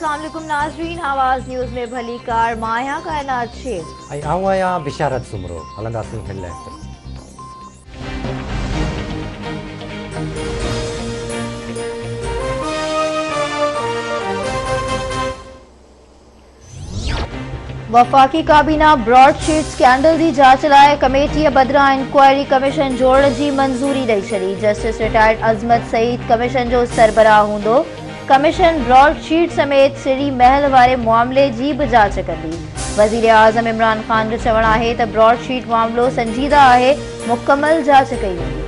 अस्सलाम वालेकुम नाज़रीन, आवाज़ न्यूज़ में भली कार माया कायनात शेख ऐं आऊं आहियां बिशारत सुमरो। हलंदासीं हेडलाइंस ते। वफ़ाक़ी काबीना ब्रॉडशीट स्कैंडल की जांच लाइ कमेटीअ बदिरां इंक्वायरी कमीशन जोड़ण की मंजूरी ॾेई छॾी। जस्टिस रिटायर्ड अज़मत सईद कमीशन जो सरबराह हूंदो। कमीशन ब्रॉडशीट समेत सिरी महल वारे मामले की भी जांच कंदी। वज़ीर आज़म इमरान ख़ान जो चवणु आहे त ब्रॉडशीट मामलो संजीदा आहे, मुकम्मल जांच कई वेंदी।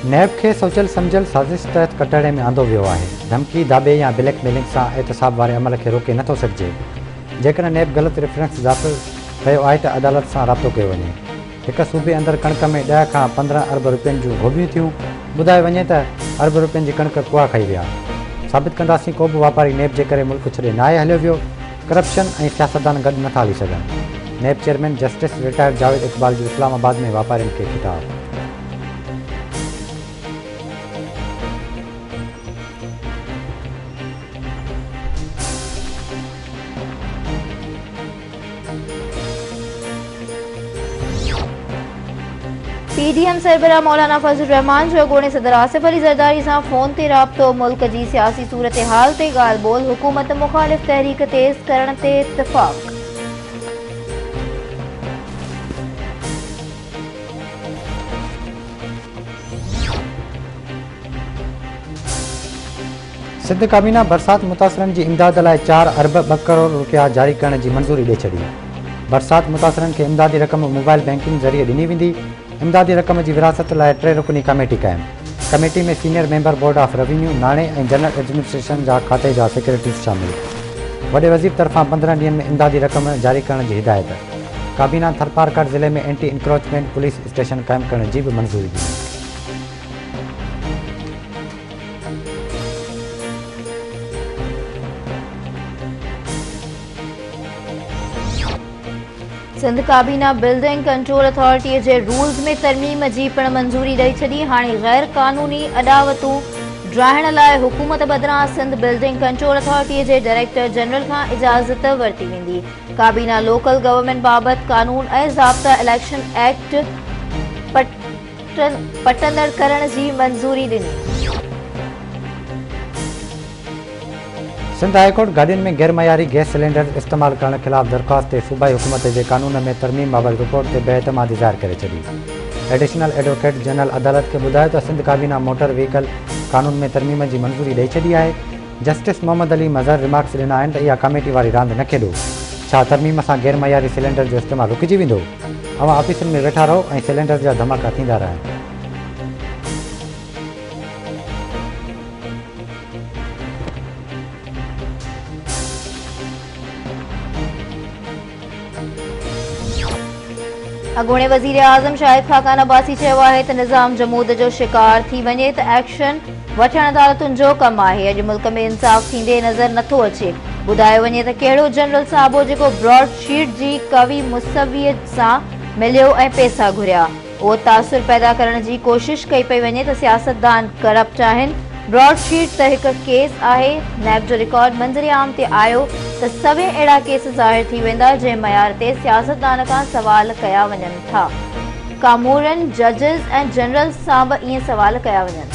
नैब के सोचल समझल साज़िश तहत कटड़े में आंदो वियो आहे। धमकी, दाबे या ब्लैकमेलिंग से एहतसाब वारे अमल के रोके नथो सघिजे। जेकॾहिं नैब गलत रेफरेंस दाख़िल कयो आहे त अदालत सां राब्तो कयो वञे। एक सूबे अंदर कणक में 10 खां 15 अरब रुपयनि जूं गोभियूं थियूं। ॿुधायो वञे त अरब रुपयनि जी कणक कुआ खाई विया। साबित कंदासीं को बि वापारी नैब जे करे मुल्क छॾे नाहे हलियो वियो। करप्शन ऐं सियासतदान गॾु नथा हली सघनि। नैब chairman justice retired Javed Iqbal जो इस्लामाबाद में वापारियुनि खे खिताब। पीडीएम सरबराह मौलाना फजल रहमान जो अॻूणे सदर आसिफ अली ज़रदारी से फ़ोन ते राब्तो। मुल्क की सियासी सूरत हाल ते ॻाल्हि ॿोल। हुकूमत मुखालिफ़ तहरीक तेज़ करण ते इत्तफ़ाक़। सिंध काबीना बरसात मुतासरनि की इमदाद लाइ 4 अरब 2 करोड़ रुपया जारी करण की मंजूरी ॾेई छॾी। बरसात मुतासरनि खे इमदादी रक़म मोबाइल बैंकिंग ज़रिए ॾिनी वेंदी। इमदादी रक़म की विरासत लाइ 3 रुकनी कमेटी क़ाइम। कमेटी में senior member board of revenue, नाणे ऐं जनरल एडमिनिस्ट्रेशन जा खाते जा सेक्रेटरीज़ शामिल। वॾे वज़ीर तरफ़ां 15 ॾींहनि में इमदादी रक़म जारी करण की हिदायत। काबीना थरपारकर ज़िले में एंटी इंक्रोचमेंट पुलिस स्टेशन क़ाइम करण की भी मंजूरी दी। सिंध काबीना बिल्डिंग कंट्रोल अथॉरिटी के रूल्स में तरमीम की पिण मंजूरी ॾेई छॾी। हाणे गैर कानूनी अॾावतूं ड्राइण लाइ हुकूमत बदिरां सिंध बिल्डिंग कंट्रोल अथॉरिटी के डायरेक्टर जनरल खां इजाज़त वरती वेंदी। काबीना लोकल गवर्नमेंट बाबत कानून ऐं ज़ाब्ता इलेक्शन एक्ट पटंदड़ करण की मंजूरी ॾिनी। सिंध हाईकोर्ट गाड़ियुनि में गैरमयारी गैस सिलेंडर इस्तेमाल करण खिलाफ दरख्वास्त ते सूबाई हुकूमत के कानून में तरमीम बाबत रिपोर्ट ते बेएतमादी ज़ाहिर करे छॾी। एडिशनल एडवोकेट जनरल अदालत के ॿुधायो त सिंध काबीना मोटर व्हीकल कानून में तरमीम की मंजूरी ॾेई छॾी आहे। जस्टिस मोहम्मद अली मज़हर रिमार्क्स ॾिना आहिनि त इहा कमेटी वारी रांदि न खेॾो। छा तरमीम सां गैरमयारी सिलेंडर जो इस्तेमाल रुकिजी वेंदो? अवां ऑफिसनि में वेठा रहो ऐं सिलेंडर जा धमाका थींदा रहनि। अॻूणे वज़ीर आज़म शाहिद खाकान अब्बासी चयो आहे त निज़ाम जमूद जो शिकार थी वञे त एक्शन वठण अदालतुनि जो कमु आहे। अॼु मुल्क में इंसाफ़ थींदे नज़र नथो अचे। ॿुधायो वञे त कहिड़ो जनरल साहब हो जेको ब्रॉडशीट जी कवी मुसवियत सां मिलियो ऐं पैसा घुरिया। उहो तासुर पैदा करण की कोशिश कई पई वञे त सियासतदान करप्ट आहिनि। ब्रॉडशीट त हिकु केस आहे। नैब जो रिकॉर्ड मंज़र आम ते आयो त सवे अहिड़ा केस ज़ाहिर थी वेंदा जंहिं मयार ते सियासतदान खां सवाल कया वञनि था। कामूरन, जजिस ऐं जनरल सां बि ईअं सवाल कया वञनि।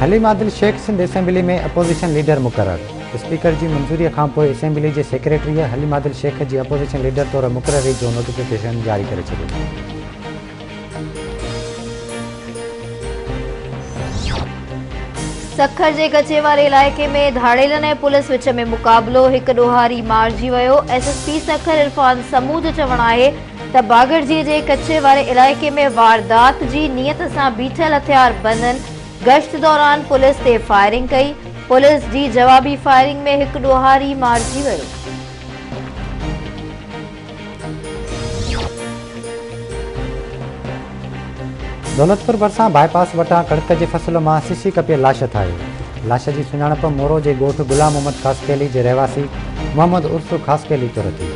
हलीम आदिल शेख सिंध असेंबली में अपोजिशन लीडर मुक़रर। स्पीकर की मंजूरी खां पोइ असेंबली के सेक्रेटरी हलीम आदिल शेख की अपोजिशन लीडर तौर मुक़ररी जो नोटिफिकेशन जारी करे छॾियो। सखर के कचे वाले इलाके में धाड़ेलन ऐं पुलिस विच में मुक़ाबलो। एक ॾोहारी मारिजी वियो। एसएसपी सखर इरफान समू जो चवणु आहे त बागड़जी के कचे वाले इलाके में वारदात की नीयत से बीठल हथियार बंदन गश्त दौरान पुलिस ते फायरिंग कई। पुलिस की जवाबी फायरिंग में एक ॾोहारी मारिजी वियो। दौलतपुर भरसां बाईपास वटां कणक के फसल में सीसी कपियल लाश ठाही। लाश जी सुञाणप मोरो जे ॻोठ गुलाम मोहम्मद खासकेली जे रहवासी मोहम्मद उर्फ खासकेली तौर थी।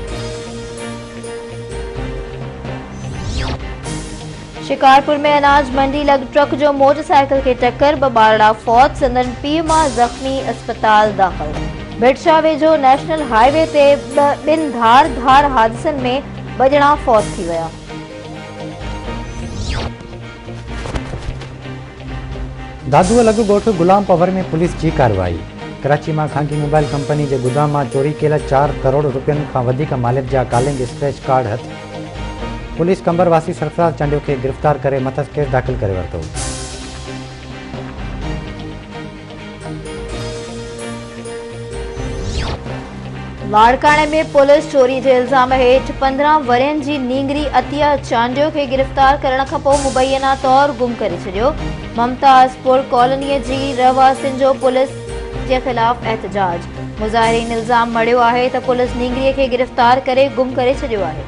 शिकारपुर में अनाज मंडी लग ट्रक जो मोटरसाइकिल के टक्कर, बारड़ा फौत संदन पीउ मां जख्मी अस्पताल दाखिल। भिटशा वेझो नेशनल हाईवे ते बिन धार धार हादसन में बजणा फौत थी विया। दादू लॻ ॻोठ गुलाम पवर में पुलिस जी कार्रवाई। कराची में खांगी मोबाइल कंपनी के गोदाम में चोरी कयल 4 करोड़ रुपयन का वधिक मालिक जा कॉलिंग स्क्रैच कार्ड हथ। पुलिस कंबरवासी सरफराज चंडियो के गिरफ्तार करे मथस केस दाखिल करे वरतो। लाड़काने में पुलिस चोरी के इल्जाम हेठ 15 वरन की नींगरी अतिया चांडियो के गिरफ्तार करण खां पोइ मुबैना तौर गुम करे छडियो। ममताजपुर कॉलोनी की रहवासिन जो पुलिस के खिलाफ एहतजाज। मुज़ाहिरीन इल्जाम मड़ियो है तो पुलिस नींगरी के गिरफ्तार करे गुम करे छडियो है।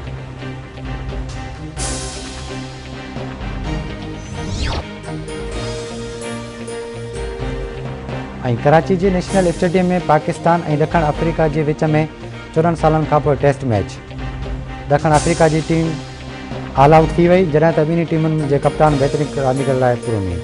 कराची के नेशनल स्टेडियम में पाकिस्तान और दक्षिण अफ्रीका के विच में 14 सालन का टेस्ट मैच। दक्षिण अफ्रीका की टीम ऑल आउट थी वही जैसे बिन्हीं टीमुन के कप्तान बेहतरीन रांदीगर लाइ पुरनी।